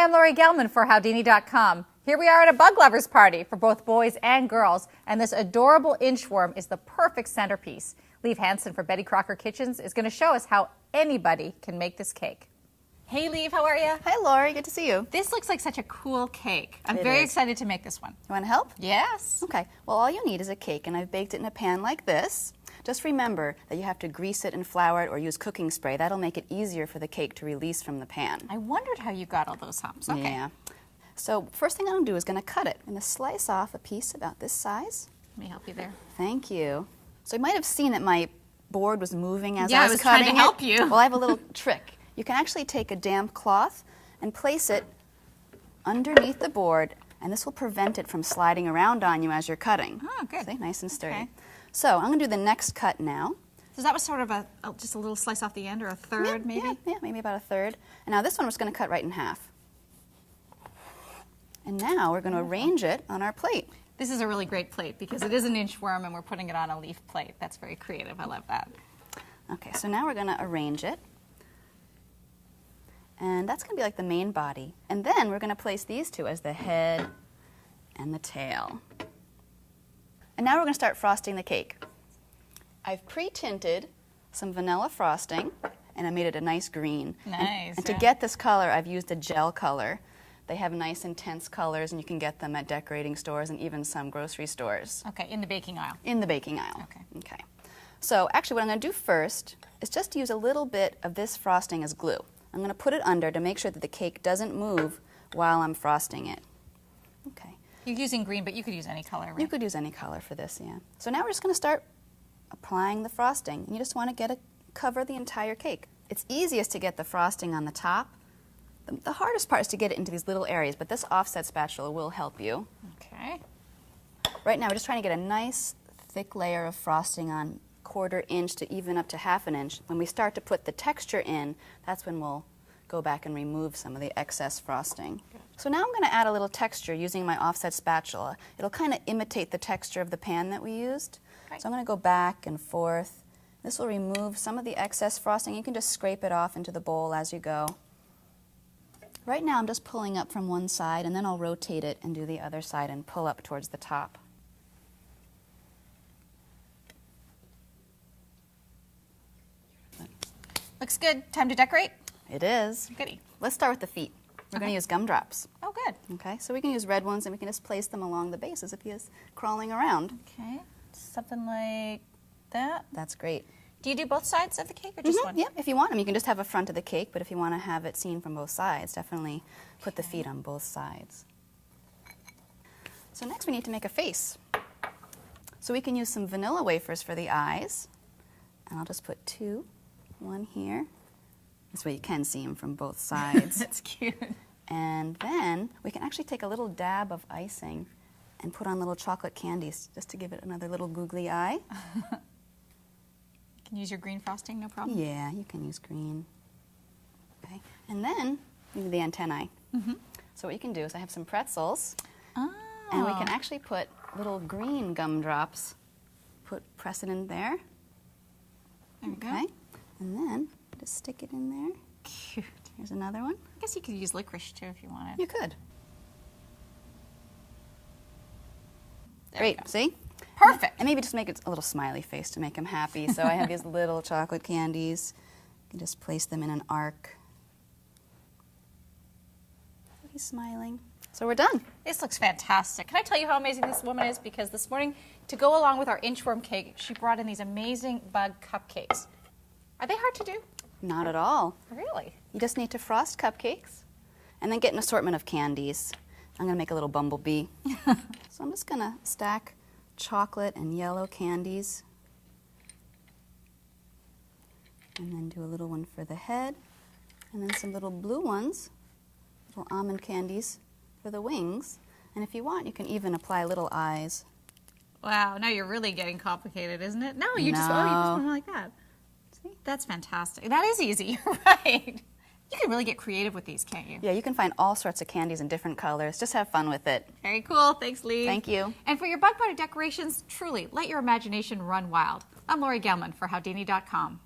Hi, I'm Lori Gelman for Howdini.com. Here we are at a bug lovers party for both boys and girls, and this adorable inchworm is the perfect centerpiece. Lieve Hansen for Betty Crocker Kitchens is going to show us how anybody can make this cake. Hey, Lieve, how are you? Hi, Lori. Good to see you. This looks like such a cool cake. I'm very excited to make this one. You want to help? Yes. Okay. Well, all you need is a cake, and I've baked it in a pan like this. Just remember that you have to grease it and flour it or use cooking spray. That'll make it easier for the cake to release from the pan. I wondered how you got all those humps. Okay. Yeah. So first thing I'm going to do is going to cut it. I'm going to slice off a piece about this size. Let me help you there. Thank you. So you might have seen that my board was moving as I I was trying cutting to help you. Well, I have a little trick. You can actually take a damp cloth and place it underneath the board, and this will prevent it from sliding around on you as you're cutting. Oh, good. See, nice and sturdy. Okay. So I'm going to do the next cut now. So that was sort of just a little slice off the end, or a third, maybe? Yeah, maybe about a third. And now this one we're just going to cut right in half. And now we're going to arrange it on our plate. This is a really great plate because it is an inchworm and we're putting it on a leaf plate. That's very creative. I love that. Okay, so now we're going to arrange it. And that's going to be like the main body. And then we're going to place these two as the head and the tail. And now we're going to start frosting the cake. I've pre-tinted some vanilla frosting, and I made it a nice green. Nice. And to get this color, I've used a gel color. They have nice intense colors, and you can get them at decorating stores and even some grocery stores. Okay, in the baking aisle. In the baking aisle. Okay. Okay. So actually what I'm going to do first is just use a little bit of this frosting as glue. I'm going to put it under to make sure that the cake doesn't move while I'm frosting it. Okay. You're using green, but you could use any color, right? You could use any color for this, yeah. So now we're just going to start applying the frosting. You just want to cover the entire cake. It's easiest to get the frosting on the top. The hardest part is to get it into these little areas, but this offset spatula will help you. Okay. Right now we're just trying to get a nice thick layer of frosting on 1/4 inch to even up to 1/2 inch. When we start to put the texture in, that's when we'll go back and remove some of the excess frosting. Good. So now I'm going to add a little texture using my offset spatula. It'll kind of imitate the texture of the pan that we used. Okay. So I'm going to go back and forth. This will remove some of the excess frosting. You can just scrape it off into the bowl as you go. Right now I'm just pulling up from one side, and then I'll rotate it and do the other side and pull up towards the top. Looks good. Time to decorate? It is. Goody. Let's start with the feet. We're going to use gumdrops. Oh, good. Okay, so we can use red ones, and we can just place them along the base as if he is crawling around. Okay. Something like that. That's great. Do you do both sides of the cake or just one? Yeah, if you want them, you can just have a front of the cake, but if you want to have it seen from both sides, definitely put the feet on both sides. So next we need to make a face. So we can use some vanilla wafers for the eyes, and I'll just put two. One here. This way you can see them from both sides. That's cute. And then we can actually take a little dab of icing and put on little chocolate candies just to give it another little googly eye. You can use your green frosting, no problem? Yeah, you can use green. Okay. And then you do the antennae. So what you can do is I have some pretzels, and we can actually put little green gumdrops. Press it in there. There we Okay. go. And then just stick it in there. Cute. Here's another one. I guess you could use licorice too if you wanted. You could. There Great, we go. see? Perfect. And maybe just make it a little smiley face to make him happy. So I have these little chocolate candies. You can just place them in an arc. He's smiling. So we're done. This looks fantastic. Can I tell you how amazing this woman is? Because this morning, to go along with our inchworm cake, she brought in these amazing bug cupcakes. Are they hard to do? Not at all. Really? You just need to frost cupcakes and then get an assortment of candies. I'm going to make a little bumblebee. So I'm just going to stack chocolate and yellow candies. And then do a little one for the head. And then some little blue ones, little almond candies for the wings. And if you want, you can even apply little eyes. Wow, now you're really getting complicated, isn't it? No, you just put them like that. See? That's fantastic. That is easy, you're right. You can really get creative with these, can't you? Yeah, you can find all sorts of candies in different colors. Just have fun with it. Very cool. Thanks, Lee. Thank you. And for your bug party decorations, truly, let your imagination run wild. I'm Lori Gelman for Howdini.com.